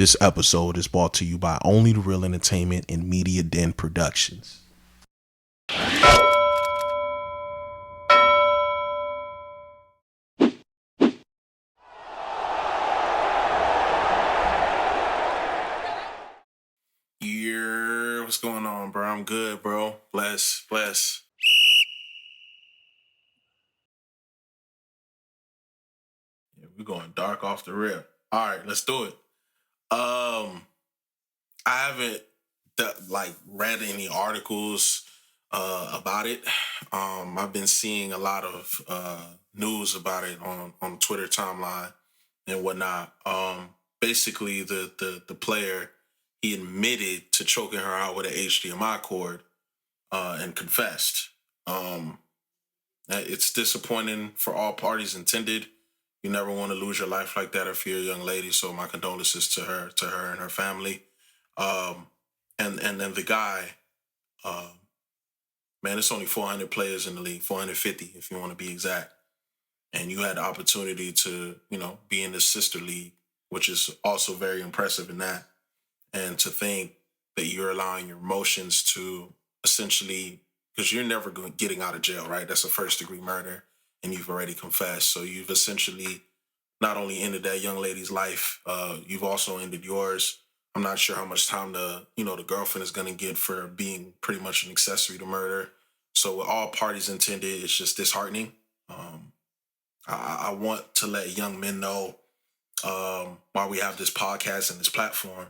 This episode is brought to you by Only the Real Entertainment and Media Den Productions. Yeah, what's going on, bro? I'm good, bro. Bless. Yeah, we're going dark off the rip. All right, let's do it. I haven't read any articles about it. I've been seeing a lot of news about it on Twitter timeline and whatnot. Basically, the player, he admitted to choking her out with an HDMI cord and confessed. It's disappointing for all parties intended. You never want to lose your life like that if you're a young lady. So my condolences to her and her family. And then the guy, man, it's only 400 players in the league, 450 if you want to be exact. And you had the opportunity to, be in the sister league, which is also very impressive in that. And to think that you're allowing your emotions to essentially, because you're never getting out of jail, right? That's a first degree murder and you've already confessed. So you've essentially not only ended that young lady's life, you've also ended yours. I'm not sure how much time the girlfriend is going to get for being pretty much an accessory to murder. So with all parties intended, it's just disheartening. I want to let young men know while we have this podcast and this platform,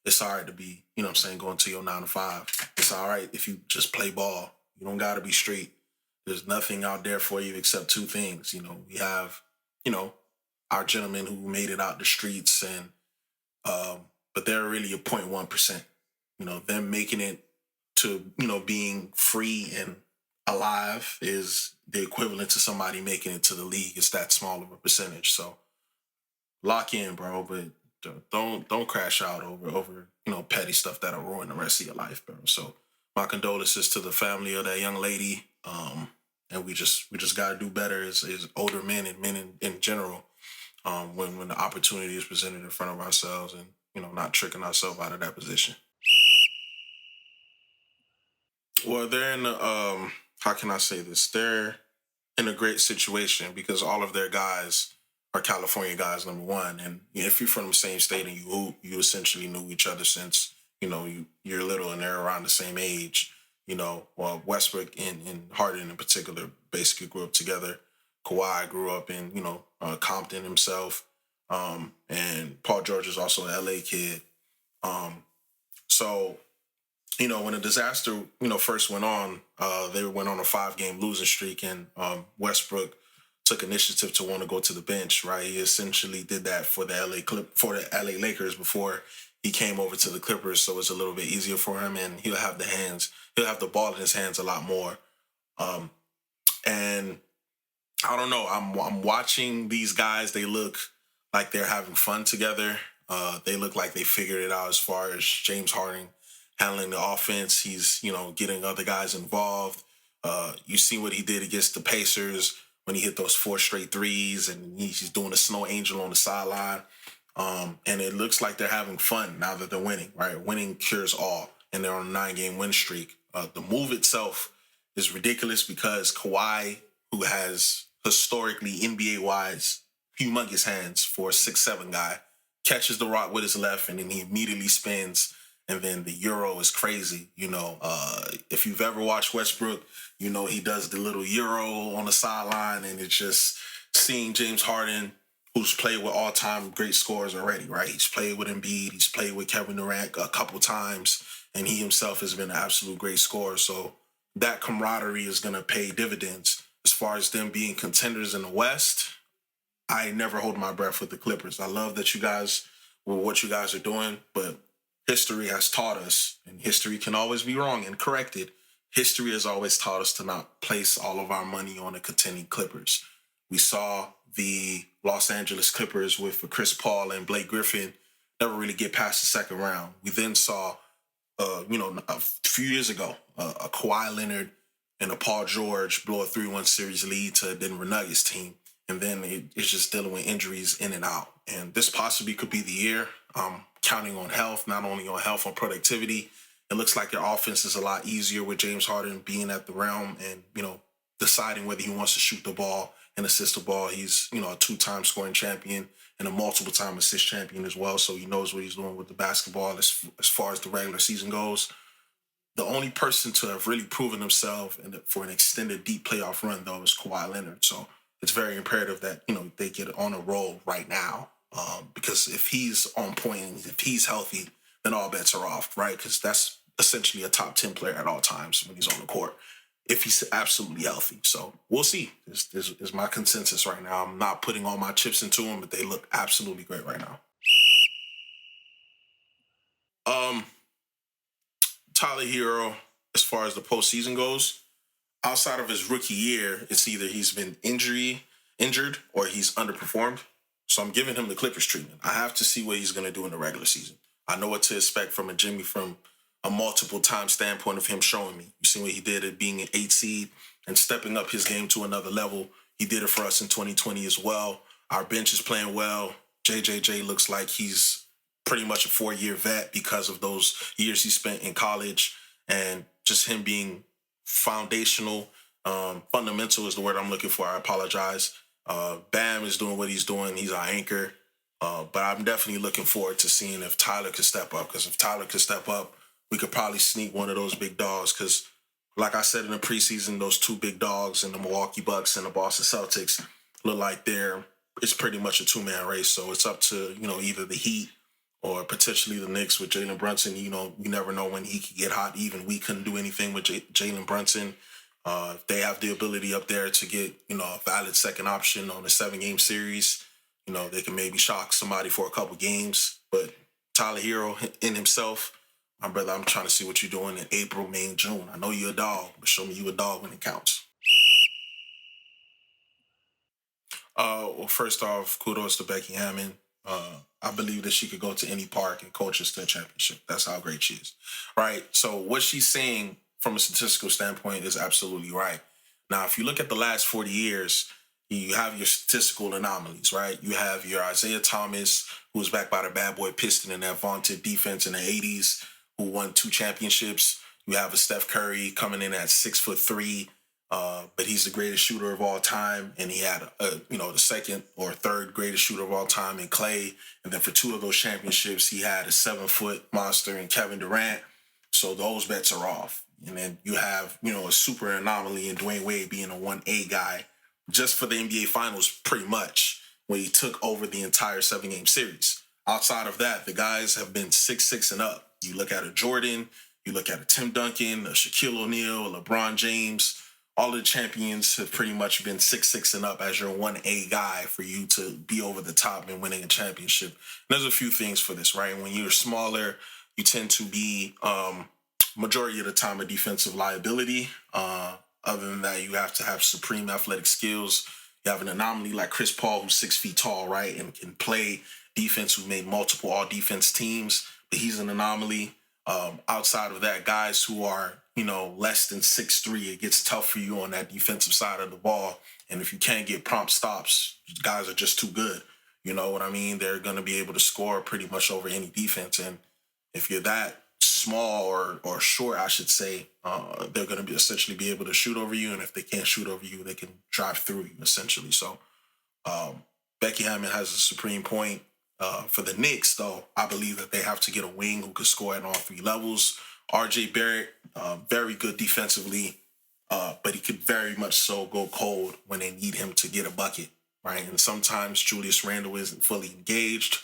it's all right to be, going to your 9 to 5. It's all right if you just play ball. You don't got to be street. There's nothing out there for you except two things. We have, our gentlemen who made it out the streets and, but they're really a 0.1%. Them making it to, being free and alive is the equivalent to somebody making it to the league. It's that small of a percentage. So lock in, bro, but don't crash out over petty stuff that'll ruin the rest of your life, bro. So my condolences to the family of that young lady. And we just gotta do better as older men and men in general. When the opportunity is presented in front of ourselves and not tricking ourselves out of that position. Well, they're in a how can I say this? They're in a great situation because all of their guys are California guys, number one. And if you're from the same state and you essentially knew each other since, you're little and they're around the same age, well, Westbrook and Harden in particular basically grew up together. Kawhi grew up in, Compton himself. And Paul George is also an LA kid. So, when the disaster, first went on, they went on a 5-game losing streak and Westbrook took initiative to want to go to the bench, right? He essentially did that for the LA Lakers before he came over to the Clippers, so it's a little bit easier for him, and he'll have the ball in his hands a lot more. And I don't know, I'm watching these guys. They look like they're having fun together. They look like they figured it out as far as James Harden handling the offense. He's, getting other guys involved. You see what he did against the Pacers when he hit those 4 straight threes, and he's doing a snow angel on the sideline. And it looks like they're having fun now that they're winning, right? Winning cures all, and they're on a 9-game win streak. The move itself is ridiculous because Kawhi, who has historically NBA-wise humongous hands for a 6'7" guy, catches the rock with his left, and then he immediately spins. And then the Euro is crazy. If you've ever watched Westbrook, he does the little Euro on the sideline, and it's just seeing James Harden, who's played with all-time great scorers already, right? He's played with Embiid, he's played with Kevin Durant a couple times, and he himself has been an absolute great scorer. So that camaraderie is going to pay dividends. As far as them being contenders in the West, I never hold my breath with the Clippers. I love that what you guys are doing, but history has taught us, and history can always be wrong and corrected. History has always taught us to not place all of our money on the contending Clippers. We saw the Los Angeles Clippers with Chris Paul and Blake Griffin never really get past the second round. We then saw, a few years ago, a Kawhi Leonard and a Paul George blow a 3-1 series lead to a Denver Nuggets team. and then it's just dealing with injuries in and out. And this possibly could be the year. Counting on health, not only on health, on productivity. It looks like your offense is a lot easier with James Harden being at the realm and, deciding whether he wants to shoot the ball and assist the ball. He's, a two-time scoring champion and a multiple-time assist champion as well. So he knows what he's doing with the basketball as far as the regular season goes. The only person to have really proven himself for an extended deep playoff run, though, is Kawhi Leonard. So it's very imperative that, they get on a roll right now. Because if he's on point, if he's healthy, then all bets are off, right? Because that's essentially a top 10 player at all times when he's on the court, if he's absolutely healthy. So we'll see. This is my consensus right now. I'm not putting all my chips into him, but they look absolutely great right now. Tyler Herro, as far as the postseason goes, outside of his rookie year, it's either he's been injured or he's underperformed. So I'm giving him the Clippers treatment. I have to see what he's going to do in the regular season. I know what to expect from a Jimmy from a multiple time standpoint of him showing me. You see what he did at being an 8 seed and stepping up his game to another level. He did it for us in 2020 as well. Our bench is playing well. JJJ looks like he's pretty much a 4-year vet because of those years he spent in college and just him being foundational. Fundamental is the word I'm looking for. I apologize. Bam is doing what he's doing. He's our anchor. But I'm definitely looking forward to seeing if Tyler could step up. Because if Tyler could step up, we could probably sneak one of those big dogs. Because like I said in the preseason, those two big dogs in the Milwaukee Bucks and the Boston Celtics look like it's pretty much a two-man race. So it's up to, either the Heat or potentially the Knicks with Jalen Brunson. You never know when he could get hot. Even we couldn't do anything with Jalen Brunson. If they have the ability up there to get, a valid second option on a 7-game series, they can maybe shock somebody for a couple games. But Tyler Herro in himself, my brother, I'm trying to see what you're doing in April, May, and June. I know you're a dog, but show me you a dog when it counts. Well, first off, kudos to Becky Hammond. I believe that she could go to any park and coach us to a championship. That's how great she is, right? So what she's saying from a statistical standpoint is absolutely right. Now, if you look at the last 40 years, you have your statistical anomalies, right? You have your Isaiah Thomas, who was backed by the bad boy Piston in that vaunted defense in the 80s, who won 2 championships. You have a Steph Curry coming in at 6'3", but he's the greatest shooter of all time, and he had the second or third greatest shooter of all time in Clay. And then for 2 of those championships, he had a 7-foot monster in Kevin Durant. So those bets are off. And then you have a super anomaly in Dwayne Wade being a 1A guy just for the NBA Finals, pretty much, when he took over the entire 7-game series. Outside of that, the guys have been 6'6" and up. You look at a Jordan, you look at a Tim Duncan, a Shaquille O'Neal, a LeBron James. All the champions have pretty much been 6'6" and up as your 1A guy for you to be over the top and winning a championship. And there's a few things for this, right? When you're smaller, you tend to be majority of the time a defensive liability. Other than that, you have to have supreme athletic skills. You have an anomaly like Chris Paul, who's 6 feet tall, right, and can play defense, who made multiple all-defense teams, but he's an anomaly. Outside of that, guys who are, less than 6'3", it gets tough for you on that defensive side of the ball. And if you can't get prompt stops, guys are just too good. You know what I mean? They're going to be able to score pretty much over any defense. And if you're that small or short, I should say, they're going to essentially be able to shoot over you. And if they can't shoot over you, they can drive through you, essentially. So Becky Hammond has a supreme point. For the Knicks, though, I believe that they have to get a wing who could score at all 3 levels. R.J. Barrett, very good defensively, but he could very much so go cold when they need him to get a bucket, right? And sometimes Julius Randle isn't fully engaged.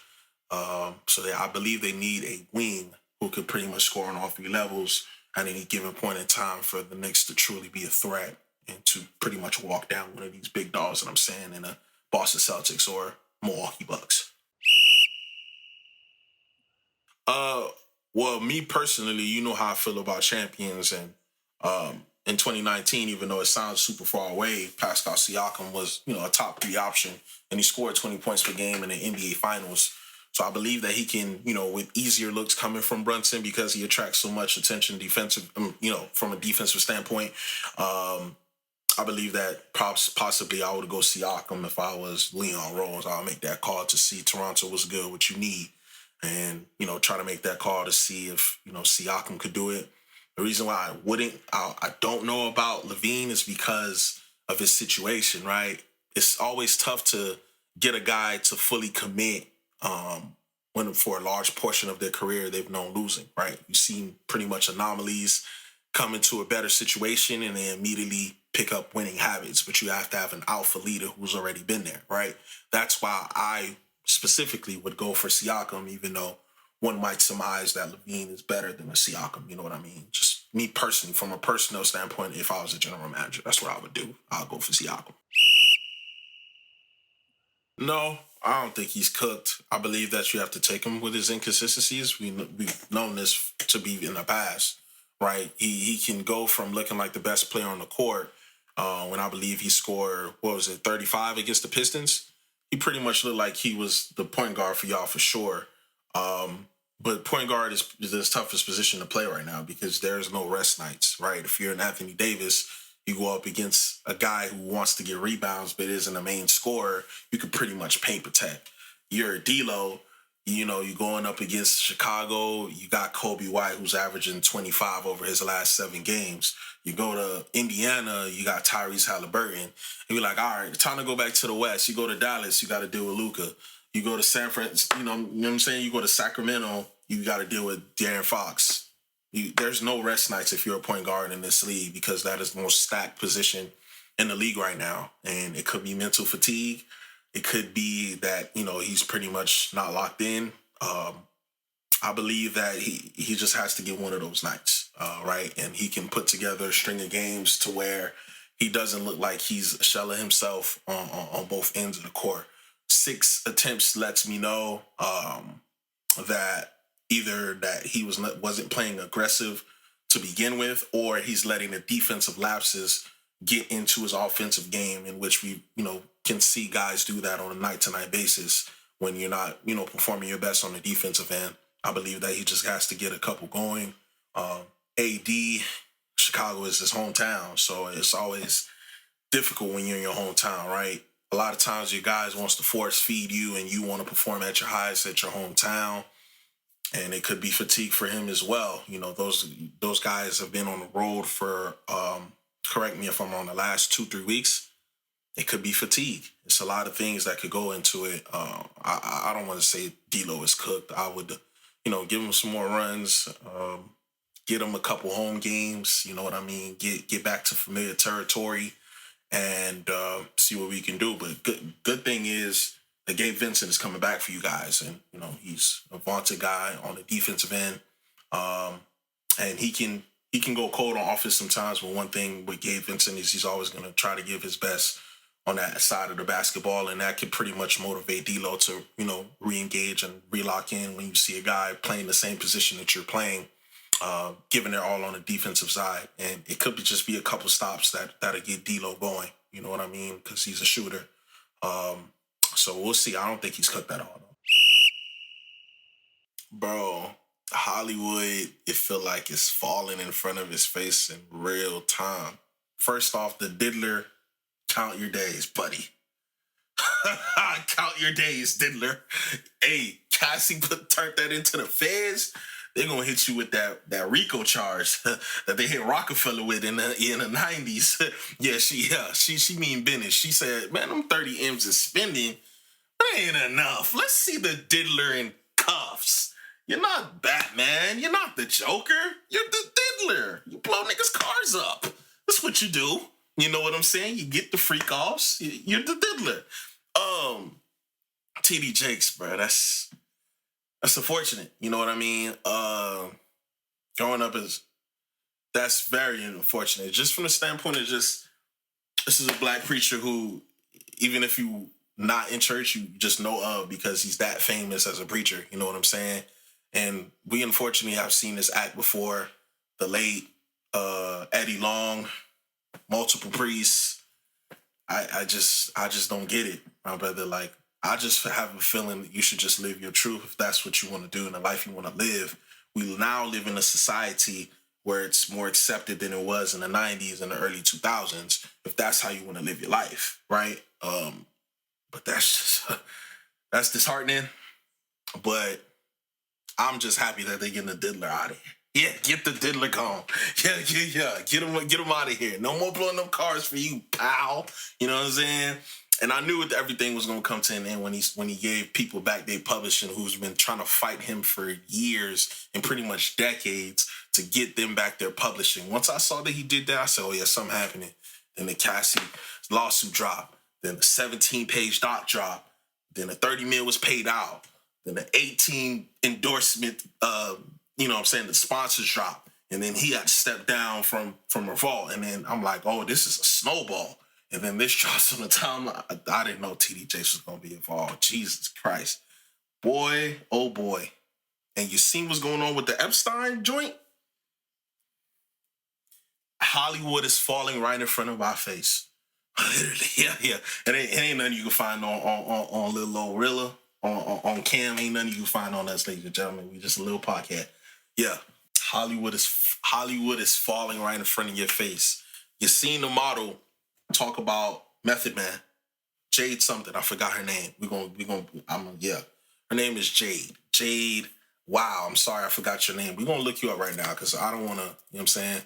I believe they need a wing who could pretty much score on all 3 levels at any given point in time for the Knicks to truly be a threat and to pretty much walk down one of these big dogs that I'm saying in the Boston Celtics or Milwaukee Bucks. Well, me personally, you know how I feel about champions, and in 2019, even though it sounds super far away, Pascal Siakam was, a top 3 option, and he scored 20 points per game in the NBA Finals. So I believe that he can, with easier looks coming from Brunson because he attracts so much attention from a defensive standpoint. I I believe that possibly I would go Siakam if I was Leon Rose. I'll make that call to see Toronto was good, what you need, and try to make that call to see if Siakam could do it. The reason why I don't know about Levine is because of his situation. Right, it's always tough to get a guy to fully commit when for a large portion of their career they've known losing. Right, you've seen pretty much anomalies come into a better situation and then immediately pick up winning habits, but you have to have an alpha leader who's already been there, right? That's why I specifically would go for Siakam, even though one might surmise that Levine is better than a Siakam. You know what I mean? Just me personally, from a personal standpoint, if I was a general manager, that's what I would do. I'll go for Siakam. No, I don't think he's cooked. I believe that you have to take him with his inconsistencies. We've known this to be in the past, right? He can go from looking like the best player on the court when I believe he scored, 35 against the Pistons. He pretty much looked like he was the point guard for y'all for sure. But point guard is the toughest position to play right now because there's no rest nights, right? If you're an Anthony Davis, you go up against a guy who wants to get rebounds but isn't a main scorer, you could pretty much paint protect. You're a D'Lo, you're going up against Chicago. You got Kobe White, who's averaging 25 over his last 7 games. You go to Indiana, you got Tyrese Halliburton. And you're like, all right, time to go back to the West. You go to Dallas, you got to deal with Luka. You go to San Francisco, you know what I'm saying? You go to Sacramento, you got to deal with De'Aaron Fox. There's no rest nights if you're a point guard in this league because that is the most stacked position in the league right now. And it could be mental fatigue. It could be that, he's pretty much not locked in. I believe that he just has to get one of those nights, right? And he can put together a string of games to where he doesn't look like he's a shell of himself on both ends of the court. 6 attempts lets me know that either that he wasn't playing aggressive to begin with, or he's letting the defensive lapses get into his offensive game, in which we, can see guys do that on a night-to-night basis when you're not, performing your best on the defensive end. I believe that he just has to get a couple going. AD, Chicago is his hometown, so it's always difficult when you're in your hometown, right? A lot of times your guys wants to force feed you and you want to perform at your highest at your hometown. And it could be fatigue for him as well. Those guys have been on the road for, correct me if I'm wrong, the last 2-3 weeks. It could be fatigue. It's a lot of things that could go into it. I don't want to say D'Lo is cooked. I would, give him some more runs, get him a couple home games. You know what I mean? Get back to familiar territory and see what we can do. But good thing is that Gabe Vincent is coming back for you guys, and he's a vaunted guy on the defensive end, and he can go cold on offense sometimes. But one thing with Gabe Vincent is he's always going to try to give his best on that side of the basketball, and that could pretty much motivate D'Lo to re-engage and re-lock in when you see a guy playing the same position that you're playing, giving their all on the defensive side. And it could just be a couple stops that'll get D'Lo going. You know what I mean? Because he's a shooter. So we'll see. I don't think he's cooked at all. Bro, Hollywood, it feel like it's falling in front of his face in real time. First off, the diddler, count your days, buddy. Count your days, diddler. Hey, Cassie turned that into the feds. They're gonna hit you with that RICO charge that they hit Rockefeller with in the 90s. She mean business. She said, man, them 30 M's is spending. That ain't enough. Let's see the diddler in cuffs. You're not Batman. You're not the Joker. You're the diddler. You blow niggas' cars up. That's what you do. You know what I'm saying? You get the freak offs. You're the diddler. TD Jakes, bro. That's unfortunate. You know what I mean? Growing up that's very unfortunate. Just from the standpoint of this is a black preacher who, even if you not in church, you just know of because he's that famous as a preacher. You know what I'm saying? And we unfortunately have seen this act before. The late Eddie Long, multiple priests. I just don't get it, my brother. Like, I just have a feeling that you should just live your truth if that's what you want to do in the life you want to live. We now live in a society where it's more accepted than it was in the 90s and the early 2000s, if that's how you want to live your life, right? But that's just, that's disheartening. But I'm just happy that they're getting the diddler out of here. Yeah, get the diddler gone. Yeah. Get him out of here. No more blowing up cars for you, pal. You know what I'm saying? And I knew everything was going to come to an end when he gave people back their publishing who's been trying to fight him for years and pretty much decades to get them back their publishing. Once I saw that he did that, I said, oh yeah, something happening. Then the Cassie lawsuit dropped. Then the 17-page doc dropped. Then the 30 mil was paid out. Then the 18 endorsement, you know what I'm saying, the sponsors dropped. And then he had to step down from Revolt. And then I'm like, oh, this is a snowball. And then this drops on the timeline. I didn't know TD Jakes was going to be involved. Jesus Christ. Boy, oh boy. And you seen what's going on with the Epstein joint? Hollywood is falling right in front of our face. Literally, yeah. It ain't nothing you can find on little old Reela, on Cam. Ain't nothing you can find on us, ladies and gentlemen. We just a little podcast. Yeah, Hollywood is falling right in front of your face. You seen the model talk about Method Man, Jade something. I forgot her name. Her name is Jade. Jade. Wow, I'm sorry, I forgot your name. We're gonna look you up right now because I don't want to. You know what I'm saying?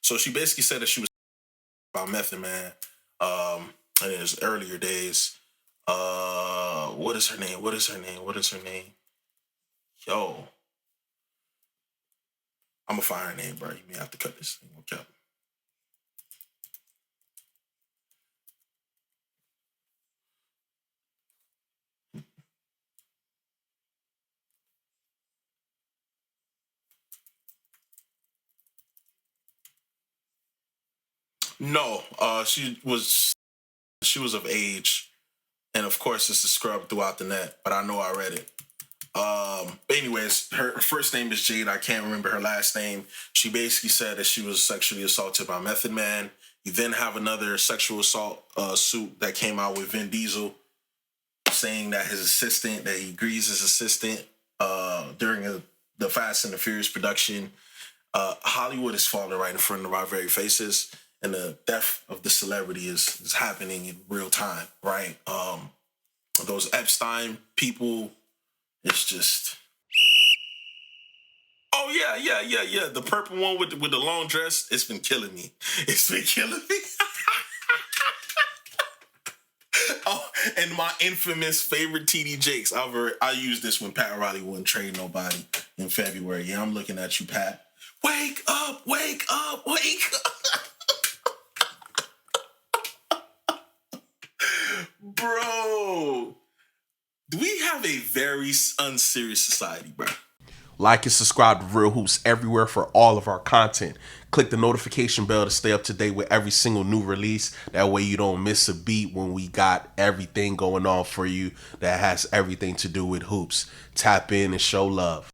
So she basically said that she was about Method Man in his earlier days. What is her name? Yo. I'm gonna find her name, bro. You may have to cut this thing. Okay. No, she was of age, and of course it's a scrub throughout the net. But I know I read it. But anyways, her first name is Jade. I can't remember her last name. She basically said that she was sexually assaulted by Method Man. You then have another sexual assault suit that came out with Vin Diesel, saying that he agrees his assistant during the Fast and the Furious production. Hollywood is falling right in front of our very faces, and the death of the celebrity is happening in real time, right? Those Epstein people, it's just... Oh, yeah. The purple one with the long dress, it's been killing me. Oh, and my infamous favorite TD Jakes. I used this when Pat Riley wouldn't trade nobody in February. Yeah, I'm looking at you, Pat. Wake up. Bro, do we have a very unserious society, bro? Like and subscribe to Real Hoops everywhere for all of our content. Click the notification bell to stay up to date with every single new release. That way you don't miss a beat when we got everything going on for you that has everything to do with hoops. Tap in and show love.